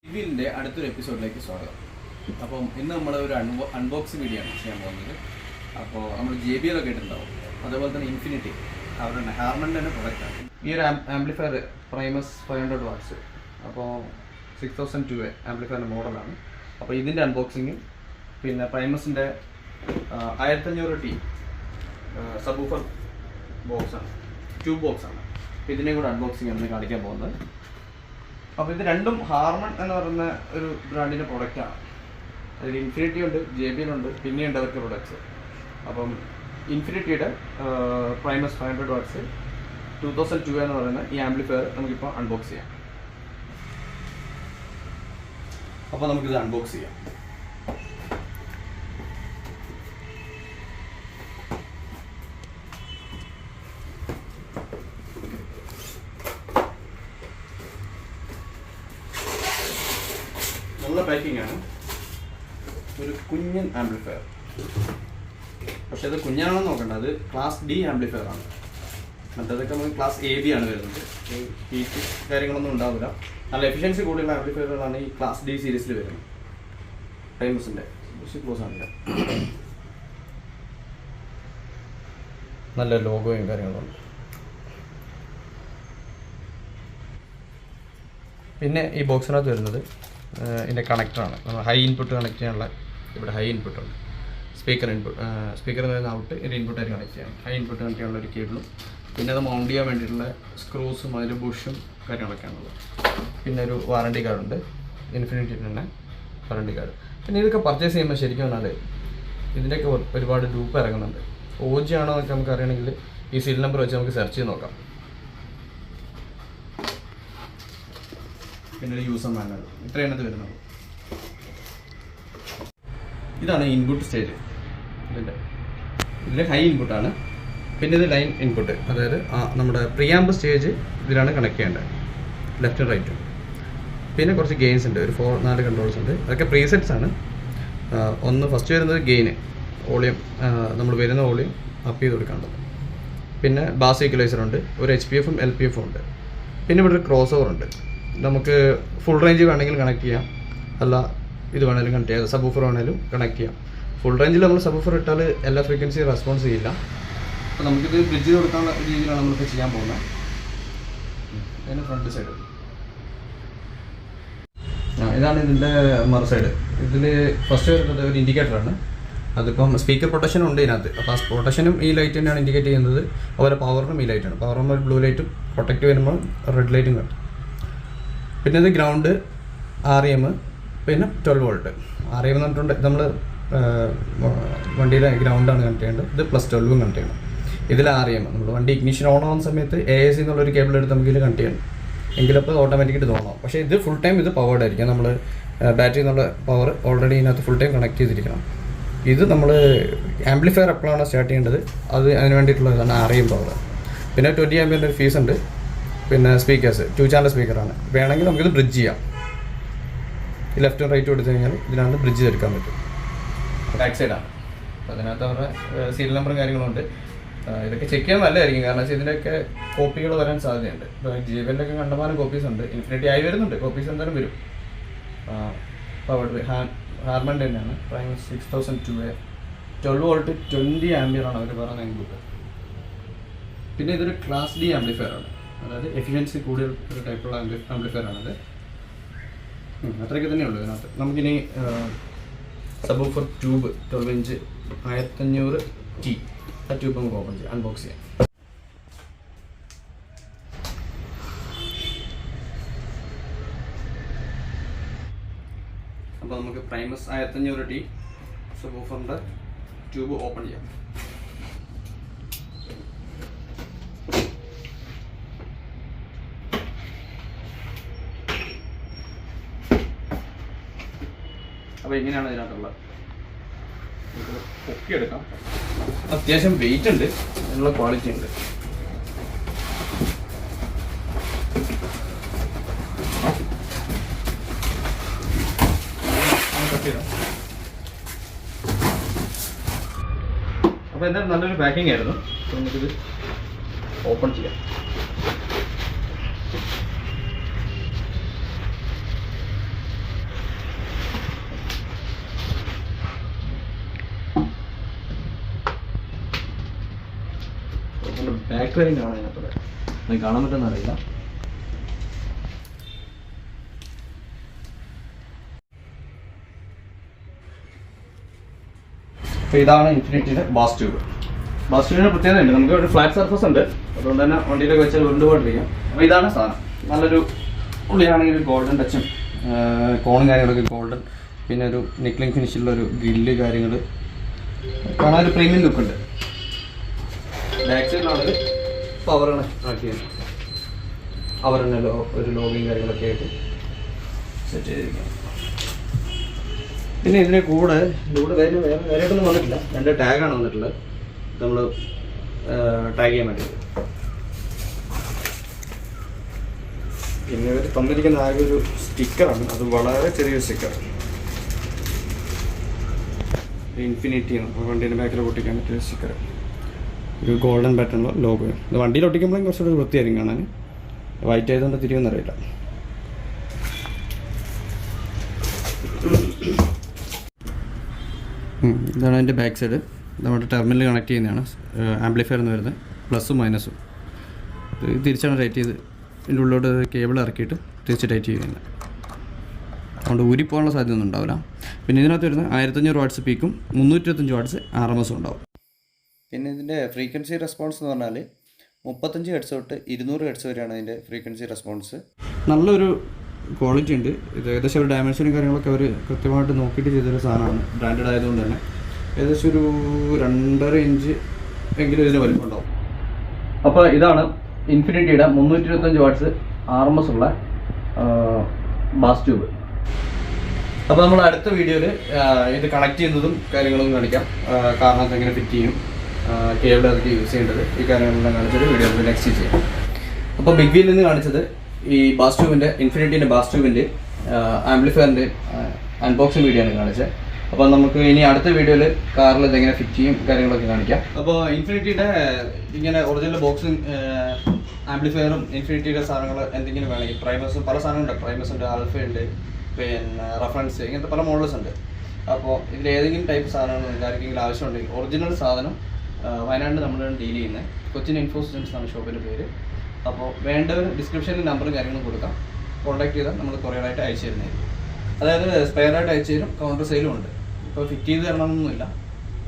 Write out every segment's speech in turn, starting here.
ഇതിൻ്റെ അടുത്തൊരു എപ്പിസോഡിലേക്ക് സ്വാഗതം. അപ്പം ഇന്ന് നമ്മൾ ഒരു അൺബോക്സിങ് വീഡിയോ ആണ് ചെയ്യാൻ പോകുന്നത്. അപ്പോൾ നമ്മൾ JBL ഒക്കെ ഇട്ടുണ്ടാവും, അതേപോലെ തന്നെ ഇൻഫിനിറ്റി അവരുടെ ഹാർമൻ്റെ തന്നെ പ്രൊഡക്റ്റാണ്. ഈ ഒരു ആംപ്ലിഫയർ പ്രൈമസ് 500 വാട്ട്സ്, അപ്പോൾ 6002 ആംപ്ലിഫയറിൻ്റെ മോഡലാണ്. അപ്പോൾ ഇതിൻ്റെ അൺബോക്സിങ്ങും പിന്നെ പ്രൈമസിൻ്റെ 1500T സബ്വൂഫർ ബോക്സാണ്, ട്യൂബ് ബോക്സാണ്. അപ്പോൾ ഇതിനെ കൂടെ അൺബോക്സിങ് ആണ് കാണിക്കാൻ പോകുന്നത്. അപ്പോൾ ഇത് രണ്ടും ഹാർമൺ എന്ന് പറയുന്ന ഒരു ബ്രാൻഡിൻ്റെ പ്രൊഡക്റ്റാണ്. അതിൽ ഇൻഫിനിറ്റി ഉണ്ട്, JBL ഉണ്ട്, പിന്നെയുണ്ട് അവർക്ക് പ്രൊഡക്ട്സ്. അപ്പം ഇൻഫിനിറ്റിയുടെ പ്രൈമസ് 500 വാട്ട്സ് 2002 എന്ന് പറയുന്ന ഈ ആംപ്ലിഫയർ നമുക്കിപ്പോൾ അൺബോക്സ് ചെയ്യാം. അപ്പോൾ നമുക്കിത് അൺബോക്സ് ചെയ്യാം. നല്ല പാക്കിംഗ് ആണ്. ഒരു കുഞ്ഞൻ ആംപ്ലിഫയർ, പക്ഷെ അത് കുഞ്ഞാണെന്ന് നോക്കണ്ട, അത് ക്ലാസ് D ആംപ്ലിഫയർ ആണ്. മറ്റേതൊക്കെ നമുക്ക് ക്ലാസ് AB ആണ് വരുന്നത്. ഹീറ്റ് കാര്യങ്ങളൊന്നും ഉണ്ടാവില്ല. നല്ല എഫിഷ്യൻസി കൂടിയുള്ള ആംപ്ലിഫയറുകളാണ് ഈ ക്ലാസ് D സീരീസിൽ വരുന്നത്. പ്രൈമസിൻ്റെ ക്ലോസ് ആണില്ല. നല്ല ലോഗോയും കാര്യങ്ങളുണ്ട്. പിന്നെ ഈ ബോക്സിനകത്ത് വരുന്നത് ഇതിൻ്റെ കണക്ടറാണ്. നമ്മൾ ഹൈ ഇൻപുട്ട് കണക്ട് ചെയ്യാനുള്ള, ഇവിടെ ഹൈ ഇൻപുട്ടുണ്ട്, സ്പീക്കർ എന്ന് പറയുന്ന ഔട്ട്, ഇതിൻ്റെ ഇൻപുട്ടായിട്ട് കണക്ട് ചെയ്യാം. ഹൈ ഇൻപുട്ട് കണക്ട് ചെയ്യാനുള്ള ഒരു കേബിളും, പിന്നെ അത് മൗണ്ട് ചെയ്യാൻ വേണ്ടിയിട്ടുള്ള സ്ക്രൂസും അതിൽ ബുഷും കാര്യങ്ങളൊക്കെയാണുള്ളത്. പിന്നെ ഒരു വാറണ്ടി കാർഡുണ്ട്, ഇൻഫിനിറ്റി തന്നെ വാറണ്ടി കാർഡ്. പിന്നെ ഇതൊക്കെ പർച്ചേസ് ചെയ്യുമ്പോൾ ശരിക്കും പറഞ്ഞാൽ ഇതിൻ്റെയൊക്കെ ഒരുപാട് ഡൂപ്പ് ഇറങ്ങുന്നുണ്ട്. OG ആണോ എന്നൊക്കെ നമുക്ക് അറിയണമെങ്കിൽ ഈ സീൽ നമ്പർ വെച്ച് നമുക്ക് സെർച്ച് ചെയ്ത് നോക്കാം. പിന്നെ ഒരു യൂസർ മാനുവൽ, ഇത്രയാണത് വരുന്നത്. ഇതാണ് ഇൻപുട്ട് സ്റ്റേജ്. ഇതിൽ ഹൈ ഇൻപുട്ടാണ്. പിന്നെ ഇത് ലൈൻ ഇൻപുട്ട്, അതായത് നമ്മുടെ പ്രിയാമ്പ് സ്റ്റേജ് ഇതിലാണ് കണക്ട് ചെയ്യേണ്ടത്, ലെഫ്റ്റും റൈറ്റും. പിന്നെ കുറച്ച് ഗെയിൻസ് ഉണ്ട്, ഒരു 4 കൺട്രോൾസ് ഉണ്ട്. അതൊക്കെ പ്രീസെറ്റ്സ് ആണ്. ഒന്ന് ഫസ്റ്റ് വരുന്നത് ഗെയിന്, വോളിയം, നമ്മൾ വരുന്ന വോളിയം അപ്പ് ചെയ്ത് കൊടുക്കേണ്ടത്. പിന്നെ ബാസ് ഈക്വലൈസർ ഉണ്ട്, ഒരു HPF-ഉം LPF-ഉം ഉണ്ട്. പിന്നെ ഇവിടെ ഒരു ക്രോസ് ഓവർ ഉണ്ട്. നമുക്ക് ഫുൾ റേഞ്ച് വേണമെങ്കിൽ കണക്ട് ചെയ്യാം, അല്ല ഇത് വേണമെങ്കിലും കണക്ട് ചെയ്യാം. സബ്വൂഫർ വേണമെങ്കിലും കണക്ട് ചെയ്യാം. ഫുൾ റേഞ്ചിൽ നമ്മൾ സബ്വൂഫർ ഇട്ടാൽ എല്ലാ ഫ്രീക്വൻസിയും റെസ്പോൺസ് ചെയ്യില്ല. അപ്പോൾ നമുക്കിത് ബ്രിഡ്ജ് ചെയ്ത് കൊടുക്കാനുള്ള രീതിയിലാണ് നമ്മളിപ്പോൾ ചെയ്യാൻ പോകുന്നത്. ഇതിന് ഫ്രണ്ട് സൈഡ്, ഇതാണ് ഇതിൻ്റെ മറു സൈഡ്. ഇതിൽ ഫസ്റ്റ് വരുന്നത് ഒരു ഇൻഡിക്കേറ്ററാണ്. അതിപ്പം സ്പീക്കർ പ്രൊട്ടക്ഷനും ഉണ്ട് ഇതിനകത്ത്. അപ്പോൾ ആ പ്രൊട്ടക്ഷനും ഈ ലൈറ്റ് തന്നെയാണ് ഇൻഡിക്കേറ്റ് ചെയ്യുന്നത്. അതുപോലെ പവറിനും ഈ ലൈറ്റാണ്. പവറിന് ഒരു ബ്ലൂ ലൈറ്റും, പ്രൊട്ടക്റ്റ് വരുമ്പോൾ റെഡ് ലൈറ്റും കിട്ടും. പിന്നെ ഇത് ഗ്രൗണ്ട്, REM, പിന്നെ 12 വോൾട്ട്. REM എന്ന് പറഞ്ഞിട്ടുണ്ട്, നമ്മൾ വണ്ടിയുടെ ഗ്രൗണ്ടാണ് കണക്ട് ചെയ്യേണ്ടത്. ഇത് +12 കണക്ട് ചെയ്യണം. ഇതിൽ REM, നമ്മൾ വണ്ടി ഇഗ്നിഷൻ ഓൺ ആവുന്ന സമയത്ത് AAC എന്നുള്ളൊരു കേബിൾ എടുത്ത് നമുക്ക് ഇതിൽ കണക്ട് ചെയ്യണം, എങ്കിലപ്പോൾ ഓട്ടോമാറ്റിക്കായിട്ട് തോന്നാം. പക്ഷേ ഇത് ഫുൾ ടൈം ഇത് പവേർഡ് ആയിരിക്കും. നമ്മൾ ബാറ്ററി എന്നുള്ള പവർ ഓൾറെഡി ഇതിനകത്ത് ഫുൾ ടൈം കണക്ട് ചെയ്തിരിക്കണം. ഇത് നമ്മൾ ആംപ്ലിഫയർ എപ്പോഴാണ് സ്റ്റാർട്ട് ചെയ്യേണ്ടത് അതിന് വേണ്ടിയിട്ടുള്ളതാണ് REM പവർ. പിന്നെ 20 ആംപിയറിൻ്റെ ഒരു ഫീസ് ഉണ്ട്. പിന്നെ സ്പീക്കേഴ്സ് 2 ചാനൽ സ്പീക്കറാണ്. വേണമെങ്കിൽ നമുക്കിത് ബ്രിഡ്ജ് ചെയ്യാം. ഈ ലെഫ്റ്റും റൈറ്റും എടുത്തു കഴിഞ്ഞാൽ ഇതിനകത്ത് ബ്രിഡ്ജ് ചെയ്തെടുക്കാൻ പറ്റും. ബാക്ക് സൈഡാണ്. അപ്പോൾ അതിനകത്ത് അവരുടെ സീരിയൽ നമ്പറും കാര്യങ്ങളുണ്ട്. ഇതൊക്കെ ചെക്ക് ചെയ്യാൻ നല്ലതായിരിക്കും, കാരണം വെച്ചാൽ ഇതിൻ്റെയൊക്കെ കോപ്പികൾ വരാൻ സാധ്യതയുണ്ട്. ഇപ്പോൾ JBL-ൻ്റെ കണ്ടമാനം കോപ്പീസ് ഉണ്ട്. ഇൻഫിനിറ്റി ആയി വരുന്നുണ്ട്, കോപ്പീസ് എന്തായാലും വരും. പവർഡ് ഹാർമൻ്റെ തന്നെയാണ്. പ്രൈമസ് 6002 12 വോൾട്ട് 20 ആംപിയറാണ് അവർ പറയുന്ന ഇൻപുട്ട്. പിന്നെ ഇതൊരു ക്ലാസ് D ആംപ്ലിഫയറാണ്, അതായത് എഫിഷ്യൻസി കൂടിയ ഒരു ടൈപ്പുള്ള ആംപ്ലിഫയർ ആണത്. അത്രയൊക്കെ തന്നെയുള്ളൂ ഇതിനകത്ത്. നമുക്കിനി സബ്വൂഫർ ട്യൂബ് 12 ഇഞ്ച് 1500T ആ ട്യൂബ് നമുക്ക് ഓപ്പൺ ചെയ്യാം, അൺബോക്സ് ചെയ്യാം. അപ്പോൾ നമുക്ക് പ്രൈമസ് 1500T സബ്വൂഫറിൻ്റെ ട്യൂബ് ഓപ്പൺ ചെയ്യാം. അപ്പോൾ ഇങ്ങനെയാണ് ഇതിനകത്തുള്ളത്. പൊക്കിയെടുക്കാം. അത്യാവശ്യം വെയിറ്റ് ഉണ്ട്, അതിനുള്ള ക്വാളിറ്റി ഉണ്ട്. അപ്പോൾ എന്തായാലും നല്ലൊരു പാക്കിംഗ് ആയിരുന്നു. നമുക്കിത് ഓപ്പൺ ചെയ്യാം. ബാക്ക് വേരിയൻ്റ് ആണ് അതിനകത്തുള്ളത്. നിങ്ങൾക്ക് കാണാൻ പറ്റുമെന്ന് അറിയില്ല. അപ്പോൾ ഇതാണ് ഇൻഫിനിറ്റിയുടെ ബാസ് ട്യൂബ്. ബാസ് ട്യൂബിന് പ്രത്യേകത ഉണ്ട്, നമുക്ക് ഒരു ഫ്ലാറ്റ് സർഫസ് ഉണ്ട്, അതുകൊണ്ട് തന്നെ വണ്ടിയിലൊക്കെ വെച്ചാൽ കൊണ്ടുപോകാണ്ടിരിക്കാം. അപ്പോൾ ഇതാണ് സാധനം. നല്ലൊരു ഉള്ളിലാണെങ്കിൽ ഗോൾഡൻ ടച്ചും കോണും കാര്യങ്ങളൊക്കെ ഗോൾഡൻ, പിന്നെ ഒരു നിക്ലിംഗ് ഫിനിഷിലുള്ളൊരു ഗ്രില്ല് കാര്യങ്ങൾ, കാണാൻ ഒരു പ്രീമിയം ലുക്കുണ്ട്. ബാക്ക് സൈഡിലാണെങ്കിൽ പവറാണ് ആക്കിയത്, അവർ തന്നെ ഒരു ലോഗിങ് കാര്യങ്ങളൊക്കെ ആയിട്ട് സെറ്റ് ചെയ്തിരിക്കാം. പിന്നെ ഇതിൻ്റെ കൂടെ വേറെയായിട്ടൊന്നും വന്നിട്ടില്ല, 2 ടാഗാണ് വന്നിട്ടുള്ളത്, നമ്മൾ ടാഗ് ചെയ്യാൻ വേണ്ടി. പിന്നെ ഇവർ തന്നിരിക്കുന്ന ആകെ ഒരു സ്റ്റിക്കറാണ്, അത് വളരെ ചെറിയൊരു സ്റ്റിക്കർ, ഇൻഫിനിറ്റി ആണ് വണ്ടീൻ്റെ ബാക്കിൽ ഒട്ടിക്കാൻ പറ്റിയ സ്റ്റിക്കർ, ഒരു ഗോൾഡൻ പാറ്റേണുള്ള ലോഗോ. ഇത് വണ്ടിയിൽ ഒട്ടിക്കുമ്പോഴേക്കും കുറച്ചുകൂടി വൃത്തിയായിരിക്കും കാണാൻ, വൈറ്റ് ആയതുകൊണ്ട് തിരിയൊന്നും അറിയില്ല. ഇതാണ് അതിൻ്റെ ബാക്ക് സൈഡ്. നമ്മുടെ ടെർമിനൽ കണക്ട് ചെയ്യുന്നതാണ്, ആംപ്ലിഫയർ എന്ന് വരുന്നത്, പ്ലസും മൈനസും. ഇത് തിരിച്ചാണ് ടൈറ്റ് ചെയ്ത് ഇതിൻ്റെ ഉള്ളിലോട്ട് കേബിൾ ഇറക്കിയിട്ട് തിരിച്ച് ടൈറ്റ് ചെയ്യുന്നത്, അതുകൊണ്ട് ഊരിപ്പോകാനുള്ള സാധ്യത ഒന്നും ഉണ്ടാവില്ല. പിന്നെ ഇതിനകത്ത് വരുന്ന 1500 വാട്ട്സ് പീക്കും 325 വാട്ട്സ് RMS ഉണ്ടാവും. പിന്നെ ഇതിൻ്റെ ഫ്രീക്വൻസി റെസ്പോൺസ് എന്ന് പറഞ്ഞാൽ 35 ഹെർട്സ് തൊട്ട് 200 ഹെർട്സ് വരെയാണ് ഇതിൻ്റെ ഫ്രീക്വൻസി റെസ്പോൺസ്. നല്ലൊരു ക്വാളിറ്റി ഉണ്ട്. ഇത് ഏകദേശം ഒരു ഡയമെൻഷനും കാര്യങ്ങളൊക്കെ അവർ കൃത്യമായിട്ട് നോക്കിയിട്ട് ചെയ്തൊരു സാധനമാണ്, ബ്രാൻഡഡ് ആയതുകൊണ്ട് തന്നെ. ഏകദേശം ഒരു 2.5 ഇഞ്ച് എങ്കിലും ഇതിന് വലിപ്പം ഉണ്ടാവും. അപ്പോൾ ഇതാണ് ഇൻഫിനിറ്റിയുടെ 325 വാട്ട്സ് RMS ഉള്ള ബാസ് ട്യൂബ്. അപ്പോൾ നമ്മൾ അടുത്ത വീഡിയോയിൽ ഇത് കണക്ട് ചെയ്യുന്നതും കാര്യങ്ങളും കാണിക്കാം, കാരണം അതെങ്ങനെ ഫിറ്റ് ചെയ്യും, കേബിൾ അതൊക്കെ യൂസ് ചെയ്യേണ്ടത്, ഈ കാര്യങ്ങളെല്ലാം കാണിച്ചത് വീഡിയോ നെക്സ്റ്റ് ചെയ്യാം. അപ്പോൾ ബിഗ് വീലിൽ നിന്ന് കാണിച്ചത് ഈ ബാസ് ട്യൂബിൻ്റെ, ഇൻഫിനിറ്റിൻ്റെ ബാസ് ട്യൂബിൻ്റെ ആംപ്ലിഫയറിൻ്റെ അൺബോക്സിങ് വീഡിയോ ആണ് കാണിച്ചത്. അപ്പോൾ നമുക്ക് ഇനി അടുത്ത വീഡിയോയിൽ കാറിൽ ഇതെങ്ങനെ ഫിറ്റ് ചെയ്യും കാര്യങ്ങളൊക്കെ കാണിക്കാം. അപ്പോൾ ഇൻഫിനിറ്റിയുടെ ഇങ്ങനെ ഒറിജിനൽ ബോക്സും ആംപ്ലിഫയറും ഇൻഫിനിറ്റിയുടെ സാധനങ്ങൾ എന്തെങ്കിലും വേണമെങ്കിൽ, പ്രൈമസും പല സാധനങ്ങളുണ്ട്, പ്രൈമസ് ഉണ്ട്, ആൽഫ ഉണ്ട്, പിന്നെ റഫറൻസ്, ഇങ്ങനത്തെ പല മോഡൽസ് ഉണ്ട്. അപ്പോൾ ഇതിൽ ഏതെങ്കിലും ടൈപ്പ് സാധനങ്ങൾ നിങ്ങൾക്ക് ആർക്കെങ്കിലും ആവശ്യമുണ്ടെങ്കിൽ ഒറിജിനൽ സാധനം വയനാട്ടിൽ നമ്മളാണ് ഡീൽ ചെയ്യുന്നത്. കൊച്ചിൻ ഇൻഫോ സിസ്റ്റംസ് ആണ് ഷോപ്പിൻ്റെ പേര്. അപ്പോൾ വേണ്ടവർ ഡിസ്ക്രിപ്ഷനിൽ നമ്പറും കാര്യങ്ങളും കൊടുക്കാം, കോൺടാക്ട് ചെയ്താൽ നമ്മൾ കൊറിയറായിട്ട് അയച്ചു തരുന്നതായിരിക്കും. അതായത് സ്പെയറായിട്ട് അയച്ചു തരും, കൗണ്ടർ സെയിലും ഉണ്ട്. ഇപ്പോൾ ഫിറ്റ് ചെയ്ത് തരണമെന്നൊന്നുമില്ല,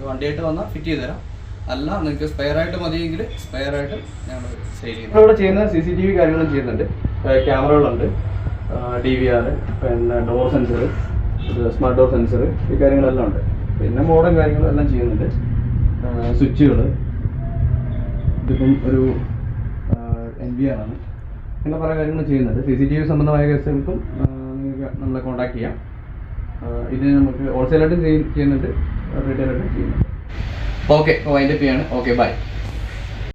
വണ്ടിയായിട്ട് വന്നാൽ ഫിറ്റ് ചെയ്ത് തരാം, അല്ല നിങ്ങൾക്ക് സ്പെയറായിട്ട് മതിയെങ്കിൽ സ്പെയറായിട്ട് ഞങ്ങൾ സെയിൽ ചെയ്യും. ഇവിടെ ചെയ്യുന്ന CCTV കാര്യങ്ങളും ചെയ്യുന്നുണ്ട്, ക്യാമറകളുണ്ട്, DVR, പിന്നെ door sensor, smart door sensor, ഈ കാര്യങ്ങളെല്ലാം ഉണ്ട്. പിന്നെ മോഡേൺ കാര്യങ്ങളെല്ലാം ചെയ്യുന്നുണ്ട്, സ്വിച്ചുകൾ, ഇതിപ്പം ഒരു NVR ആണ്, അങ്ങനെ പല കാര്യങ്ങളും ചെയ്യുന്നുണ്ട്. CCTV സംബന്ധമായ കേസുകൾക്കും നിങ്ങൾക്ക് നമ്മളെ കോൺടാക്ട് ചെയ്യാം. ഇത് നമുക്ക് ഹോൾസെയിലായിട്ടും ചെയ്യുന്നുണ്ട്, റീറ്റെയിലായിട്ടും ചെയ്യുന്നുണ്ട്. ഓക്കെ, വൈൻഡപ്പ് ചെയ്യാണ്. Okay, by.